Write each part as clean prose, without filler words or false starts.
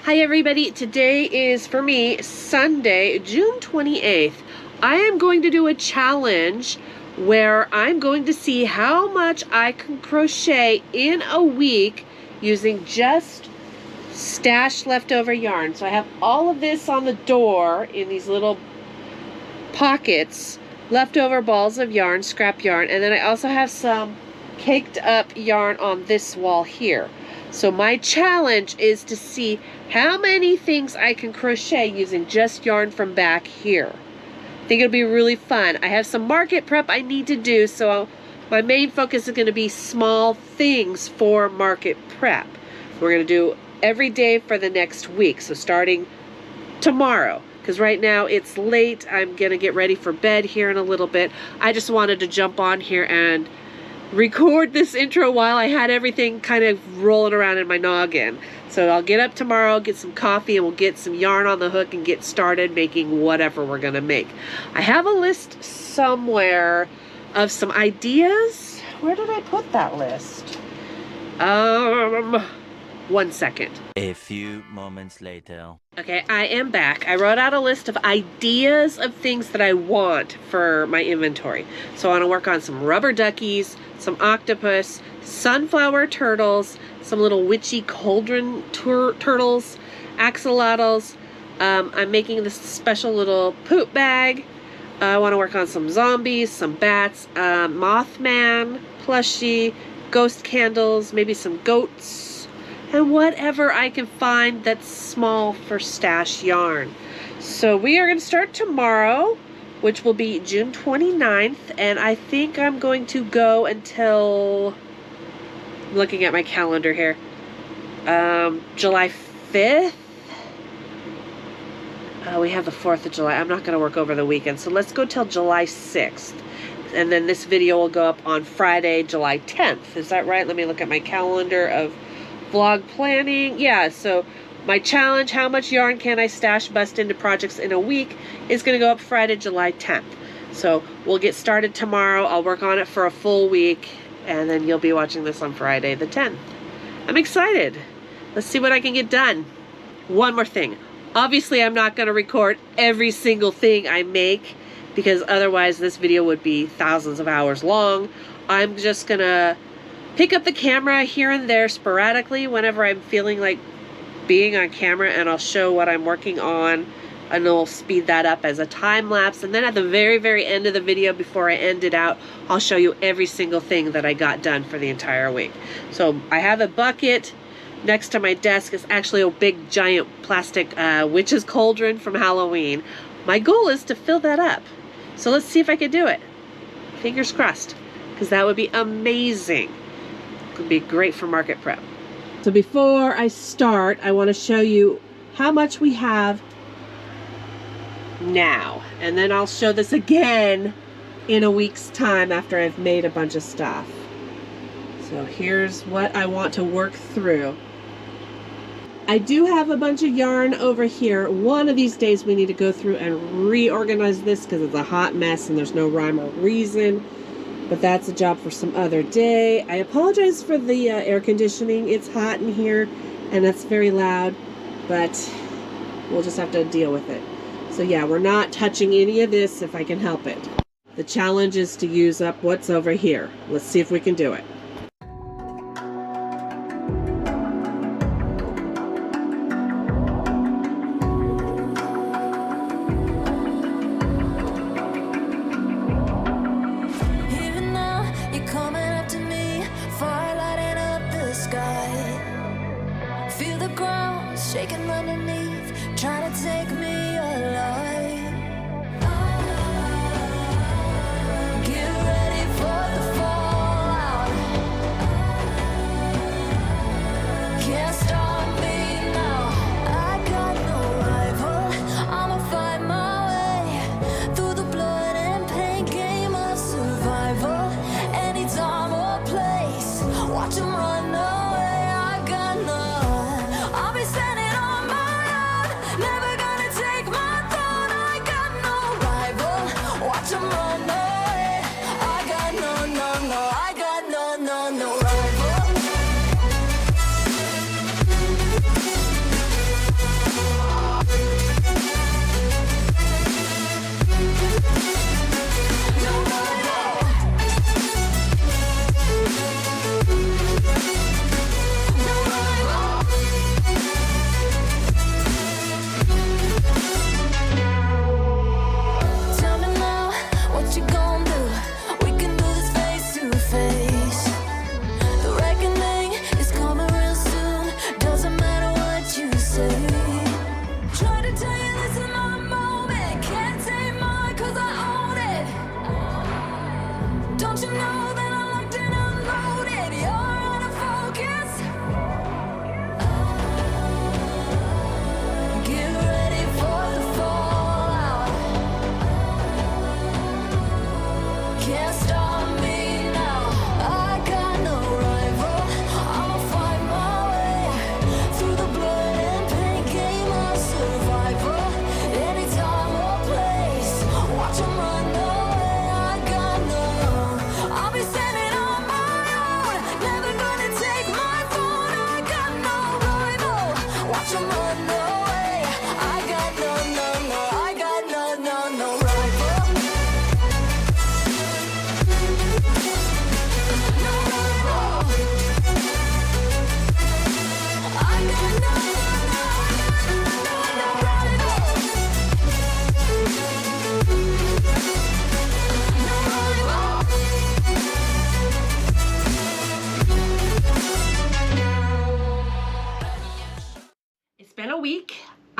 Hi everybody, today is for me Sunday, June 28th. I am going to do a challenge where I'm going to see how much I can crochet in a week using just stashed leftover yarn. So I have all of this on the door in these little pockets, leftover balls of yarn, scrap yarn, and then I also have some caked up yarn on this wall here. So my challenge is to see how many things I can crochet using just yarn from back here. I think it'll be really fun. I have some market prep I need to do, so my main focus is going to be small things for market prep. We're going to do every day for the next week, so starting tomorrow, because right now it's late. I'm going to get ready for bed here in a little bit. I just wanted to jump on here and record this intro while I had everything kind of rolling around in my noggin. So I'll get up tomorrow, get some coffee, and we'll get some yarn on the hook and get started making whatever we're gonna make. I have a list somewhere of some ideas. Where did I put that list? One second. A few moments later. Okay, I am back. I wrote out a list of ideas of things that I want for my inventory. So I want to work on some rubber duckies, some octopus, sunflower turtles, some little witchy cauldron turtles, axolotls. I'm making this special little poop bag. I want to work on some zombies, some bats, Mothman, plushie, ghost candles, maybe some goats, and whatever I can find that's small for stash yarn. So we are going to start tomorrow, which will be June 29th, and I think I'm going to go until, looking at my calendar here, July 5th. We have the 4th of July. I'm not going to work over the weekend, so let's go till July 6th. And then this video will go up on Friday, July 10th. Is that right? Let me look at my calendar of vlog planning. Yeah, so my challenge, how much yarn can I stash bust into projects in a week, is going to go up Friday, July 10th. So we'll get started tomorrow. I'll work on it for a full week, and then you'll be watching this on Friday the 10th. I'm excited. Let's see what I can get done. One more thing. Obviously, I'm not going to record every single thing I make, because otherwise this video would be thousands of hours long. I'm just going to pick up the camera here and there sporadically whenever I'm feeling like being on camera, and I'll show what I'm working on, and we'll speed that up as a time lapse. And then at the very, very end of the video, before I end it out, I'll show you every single thing that I got done for the entire week. So I have a bucket next to my desk. It's actually a big, giant plastic witch's cauldron from Halloween. My goal is to fill that up. So let's see if I can do it. Fingers crossed, because that would be amazing. Could be great for market prep. So before I start, I want to show you how much we have now, and then I'll show this again in a week's time after I've made a bunch of stuff. So here's what I want to work through. I do have a bunch of yarn over here. One of these days we need to go through and reorganize this because it's a hot mess and there's no rhyme or reason. But that's a job for some other day. I apologize for the air conditioning. It's hot in here and it's very loud, but we'll just have to deal with it. So yeah, we're not touching any of this if I can help it. The challenge is to use up what's over here. Let's see if we can do it. Shaking underneath, trying to take me alive. Get ready for the fallout. Can't stop me now. I got no rival. I'ma find my way through the blood and pain game of survival. Any time or place, watch 'em run away. I got none. I'll be standing on my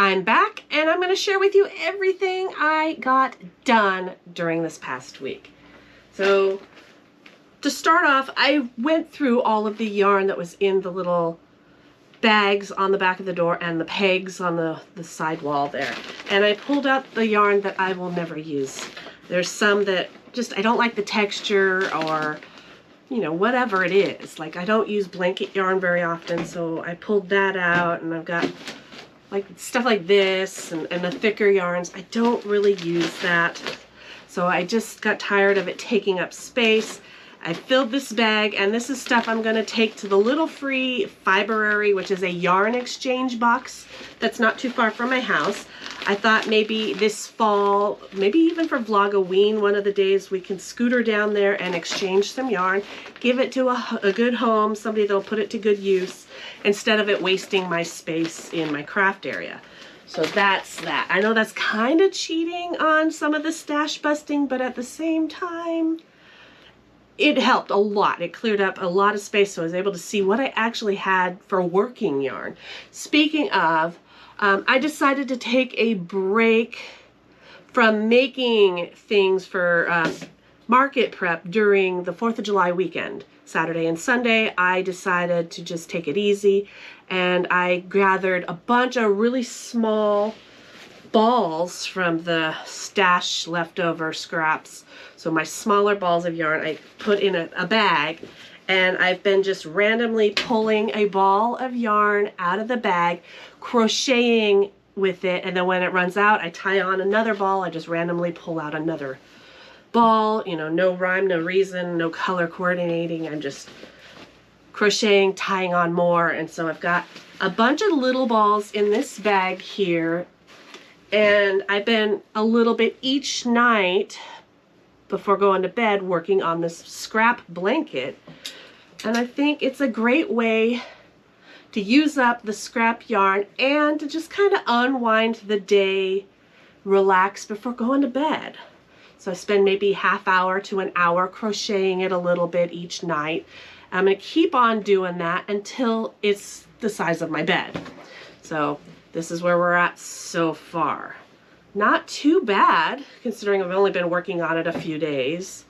I'm back and I'm going to share with you everything I got done during this past week. So to start off, I went through all of the yarn that was in the little bags on the back of the door and the pegs on the side wall there. And I pulled out the yarn that I will never use. There's some that just, I don't like the texture or, you know, whatever it is. Like I don't use blanket yarn very often, so I pulled that out, and I've got like stuff like this and the thicker yarns. I don't really use that. So I just got tired of it taking up space. I filled this bag, and this is stuff I'm going to take to the Little Free Fiberary, which is a yarn exchange box that's not too far from my house. I thought maybe this fall, maybe even for Vlogoween, one of the days, we can scooter down there and exchange some yarn, give it to a good home, somebody that'll put it to good use, instead of it wasting my space in my craft area. So that's that. I know that's kind of cheating on some of the stash busting, but at the same time, it helped a lot. It cleared up a lot of space, so I was able to see what I actually had for working yarn. Speaking of, I decided to take a break from making things for market prep during the 4th of July weekend. Saturday and Sunday, I decided to just take it easy, and I gathered a bunch of really small balls from the stash leftover scraps. So my smaller balls of yarn I put in a bag, and I've been just randomly pulling a ball of yarn out of the bag, crocheting with it, and then when it runs out, I tie on another ball. I just randomly pull out another ball, you know, no rhyme, no reason, no color coordinating. I'm just crocheting, tying on more, and so I've got a bunch of little balls in this bag here, and I've been a little bit each night before going to bed working on this scrap blanket, and I think it's a great way to use up the scrap yarn and to just kind of unwind the day, relax before going to bed. So I spend maybe half hour to an hour crocheting it a little bit each night. I'm going to keep on doing that until it's the size of my bed. So this is where we're at so far. Not too bad, considering I've only been working on it a few days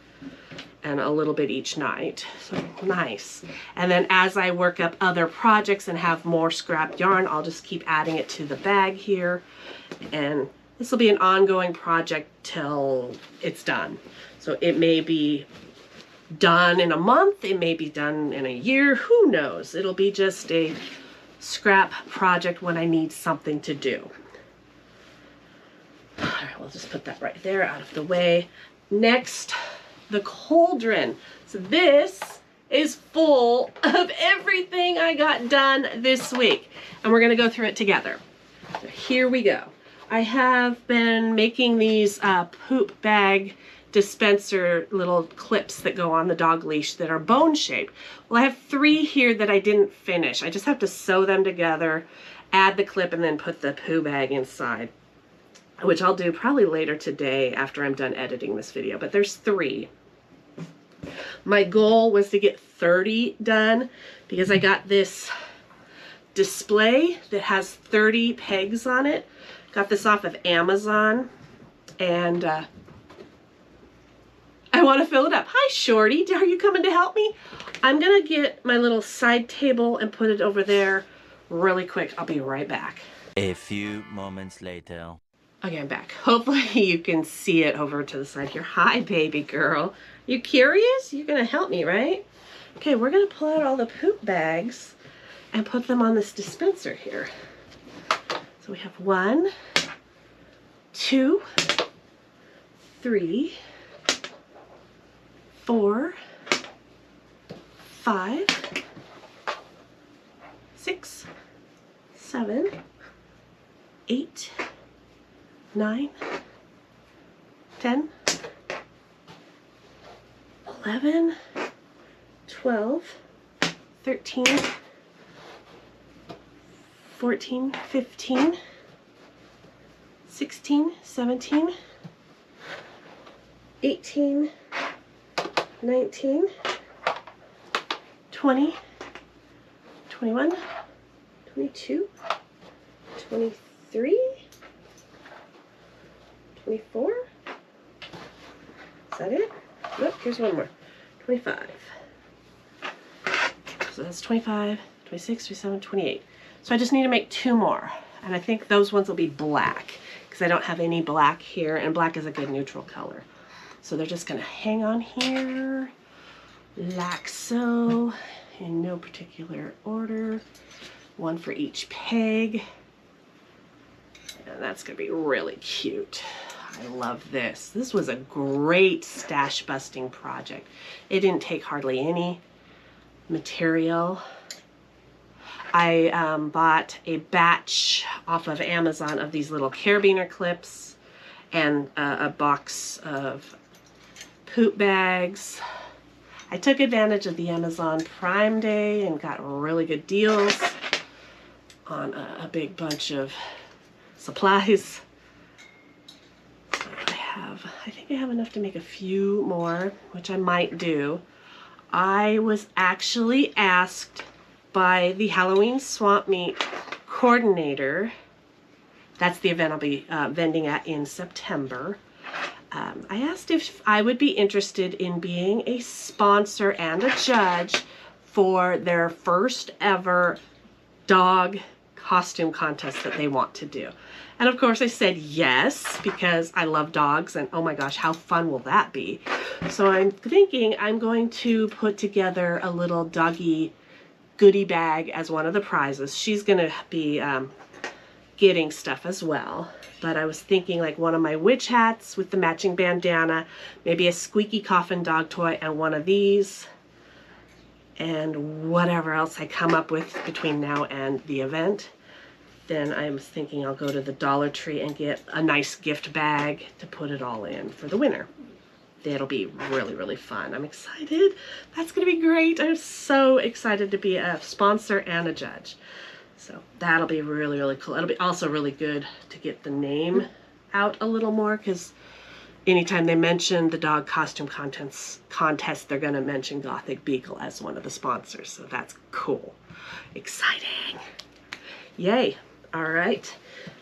and a little bit each night. So nice. And then as I work up other projects and have more scrap yarn, I'll just keep adding it to the bag here. And this will be an ongoing project till it's done. So it may be done in a month, it may be done in a year, who knows? It'll be just a scrap project when I need something to do. All right, we'll just put that right there out of the way. Next, the cauldron. So this is full of everything I got done this week, and we're gonna go through it together. So here we go. I have been making these poop bag dispenser little clips that go on the dog leash that are bone shaped. Well, I have 3 here that I didn't finish. I just have to sew them together, add the clip, and then put the poo bag inside, which I'll do probably later today after I'm done editing this video, but there's 3. My goal was to get 30 done because I got this display that has 30 pegs on it. Got this off of Amazon, and I want to fill it up. Hi, Shorty. Are you coming to help me? I'm going to get my little side table and put it over there really quick. I'll be right back. A few moments later. Okay, I'm back. Hopefully you can see it over to the side here. Hi, baby girl. You curious? You're going to help me, right? Okay, we're going to pull out all the poop bags and put them on this dispenser here. So we have 1, 2, 3, 4, 5, 6, 7, 8, 9, 10, 11, 12, 13, 14, 15, 16, 17, 18, 19, 20, 21, 22, 23, 23, 24. Is that it? Nope, here's one more. 25. So that's 25, 26, 27, 28. So I just need to make 2 more. And I think those ones will be black because I don't have any black here, and black is a good neutral color. So they're just gonna hang on here like so, in no particular order. One for each peg. And that's gonna be really cute. I love this. This was a great stash busting project. It didn't take hardly any material. I bought a batch off of Amazon of these little carabiner clips and a box of poop bags. I took advantage of the Amazon Prime Day and got really good deals on a big bunch of supplies. So I think I have enough to make a few more, which I might do. I was actually asked by the Halloween Swamp Meet coordinator, that's the event I'll be vending at in September. I asked if I would be interested in being a sponsor and a judge for their first ever dog costume contest that they want to do. And of course I said yes, because I love dogs and oh my gosh, how fun will that be? So I'm thinking I'm going to put together a little doggy goodie bag as one of the prizes. She's gonna be getting stuff as well. But I was thinking like one of my witch hats with the matching bandana, maybe a squeaky coffin dog toy and one of these, and whatever else I come up with between now and the event. Then I was thinking I'll go to the Dollar Tree and get a nice gift bag to put it all in for the winner. It'll be really, really fun. I'm excited. That's gonna be great. I'm so excited to be a sponsor and a judge. So that'll be really, really cool. It'll be also really good to get the name out a little more, because anytime they mention the dog costume contest, they're gonna mention Gothic Beagle as one of the sponsors. So that's cool. Exciting. Yay. All right,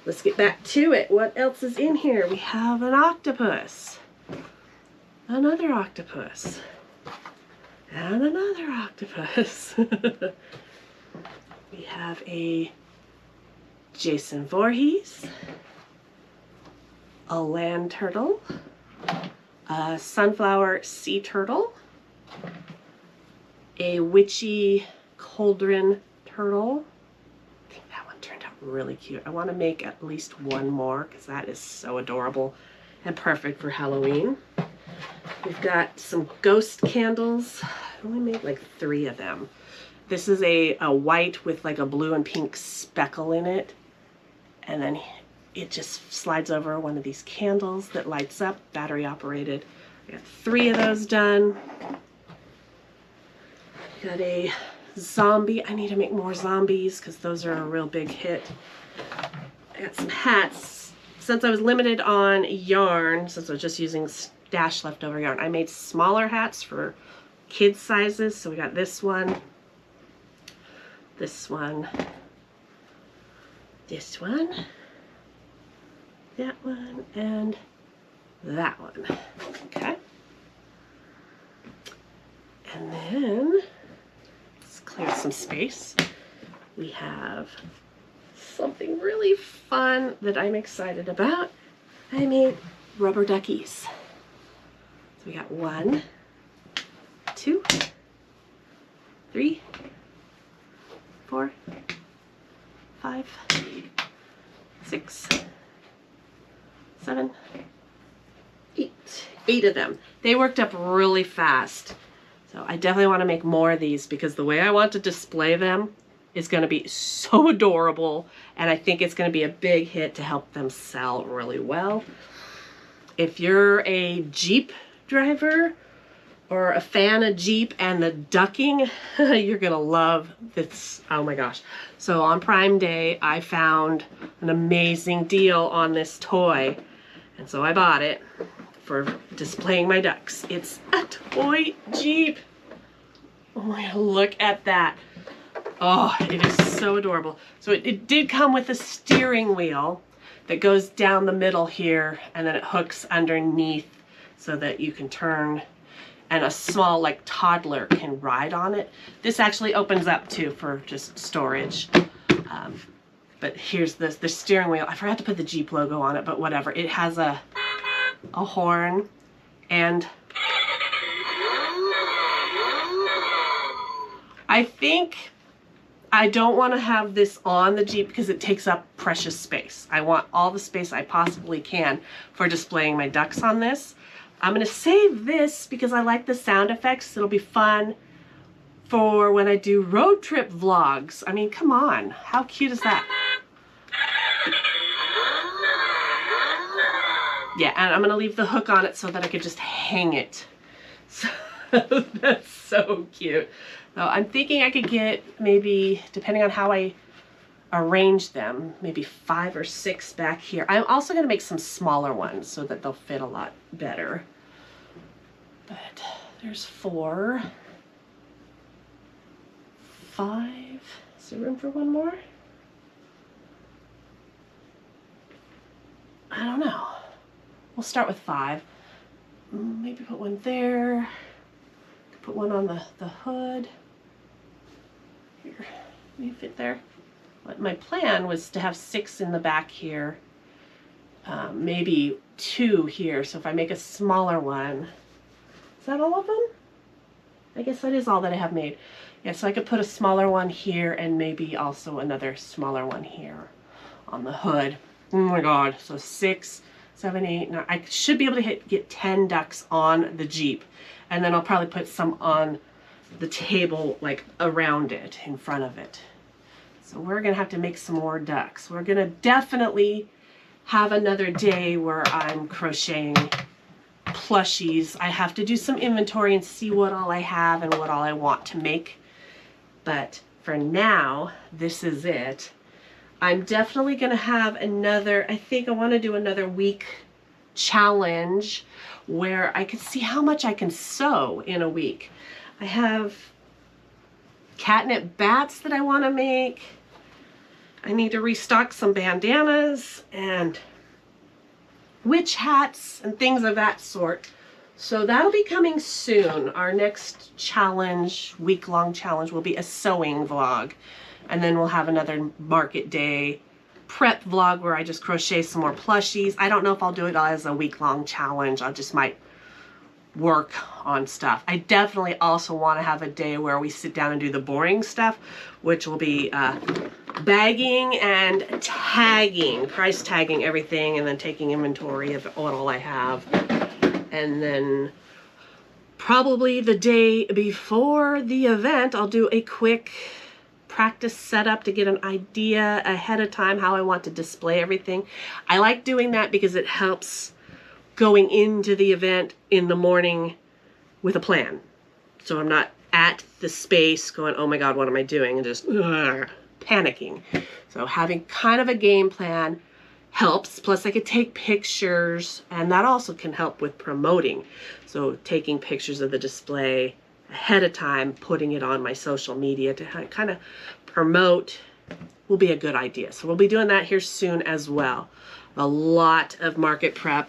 let's get back to it. What else is in here? We have an octopus. Another octopus. And another octopus. We have a Jason Voorhees, a land turtle, a sunflower sea turtle, a witchy cauldron turtle. I think that one turned out really cute. I want to make at least one more because that is so adorable and perfect for Halloween. We've got some ghost candles. I only made like 3 of them. This is a white with like a blue and pink speckle in it. And then it just slides over one of these candles that lights up, battery operated. I got 3 of those done. Got a zombie. I need to make more zombies because those are a real big hit. I got some hats. Since I was limited on yarn, since I was just using stash leftover yarn, I made smaller hats for kids sizes. So we got this one, this one, this one, that one, and that one. Okay. And then let's clear some space. We have something really fun that I'm excited about. I made rubber duckies. So we got 1, 2, 3, 4, 5, 6, 7, 8. 8 of them. They worked up really fast. So I definitely want to make more of these because the way I want to display them is going to be so adorable, and I think it's going to be a big hit to help them sell really well. If you're a Jeep driver or a fan of Jeep and the ducking, you're going to love this. Oh my gosh. So on Prime Day, I found an amazing deal on this toy, and so I bought it for displaying my ducks. It's a toy Jeep. Oh my God, look at that. Oh, it is so adorable. So it did come with a steering wheel that goes down the middle here, and then it hooks underneath so that you can turn, and a small like toddler can ride on it. This actually opens up too for just storage. But here's the steering wheel. I forgot to put the Jeep logo on it, but whatever. It has a horn, and I think I don't want to have this on the Jeep because it takes up precious space. I want all the space I possibly can for displaying my ducks on this. I'm going to save this because I like the sound effects. It'll be fun for when I do road trip vlogs. I mean, come on. How cute is that? Yeah, and I'm going to leave the hook on it so that I could just hang it. So that's so cute. So I'm thinking I could get maybe, depending on how I arrange them, maybe 5 or 6 back here. I'm also going to make some smaller ones so that they'll fit a lot better. But there's 4, 5. Is there room for one more? I don't know. We'll start with 5. Maybe put one there. Put one on the hood. Here, let me fit there. But my plan was to have 6 in the back here. Maybe 2 here. So if I make a smaller one, is that all of them? I guess that is all that I have made. Yeah, so I could put a smaller one here and maybe also another smaller one here on the hood. Oh my God, so 6, 7, 8, 9. I should be able to get 10 ducks on the Jeep. And then I'll probably put some on the table, like around it, in front of it. So we're gonna have to make some more ducks. We're gonna definitely have another day where I'm crocheting plushies. I have to do some inventory and see what all I have and what all I want to make. But for now, this is it. I'm definitely gonna have another, I think I wanna do another week challenge where I could see how much I can sew in a week. I have catnip bats that I want to make. I need to restock some bandanas and witch hats and things of that sort. So that'll be coming soon. Our next challenge, week-long challenge, will be a sewing vlog. And then we'll have another market day prep vlog where I just crochet some more plushies. I don't know if I'll do it as a week-long challenge. I just might work on stuff. I definitely also want to have a day where we sit down and do the boring stuff, which will be bagging and tagging, price tagging everything, and then taking inventory of what all I have. And then probably the day before the event, I'll do a quick practice setup to get an idea ahead of time how I want to display everything. I like doing that because it helps going into the event in the morning with a plan. So I'm not at the space going, oh my God, what am I doing? And just panicking. So having kind of a game plan helps. Plus I could take pictures, and that also can help with promoting. So taking pictures of the display ahead of time, putting it on my social media to kind of promote will be a good idea. So we'll be doing that here soon as well. A lot of market prep,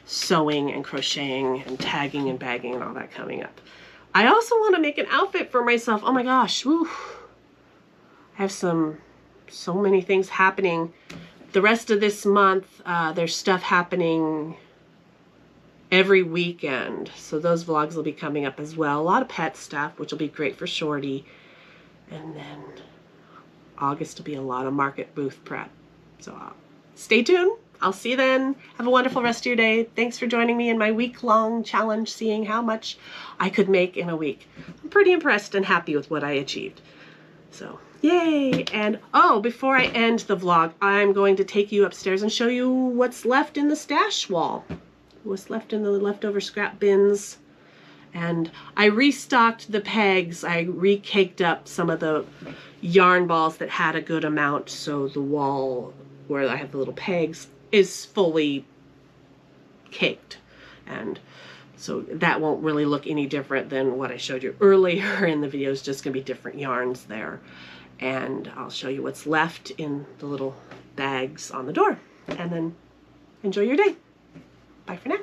sewing and crocheting and tagging and bagging and all that coming up. I also want to make an outfit for myself. Oh my gosh, woo. I have so many things happening. The rest of this month, there's stuff happening every weekend. So those vlogs will be coming up as well. A lot of pet stuff, which will be great for Shorty. And then August will be a lot of market booth prep. So stay tuned. I'll see you then. Have a wonderful rest of your day. Thanks for joining me in my week-long challenge, seeing how much I could make in a week. I'm pretty impressed and happy with what I achieved. So, yay! And, oh, before I end the vlog, I'm going to take you upstairs and show you what's left in the stash wall. What's left in the leftover scrap bins. And I restocked the pegs. I re-caked up some of the yarn balls that had a good amount, so the wall where I have the little pegs is fully caked. And So that won't really look any different than what I showed you earlier in the video. It's just going to be different yarns there. And I'll show you what's left in the little bags on the door. And then enjoy your day. Bye for now.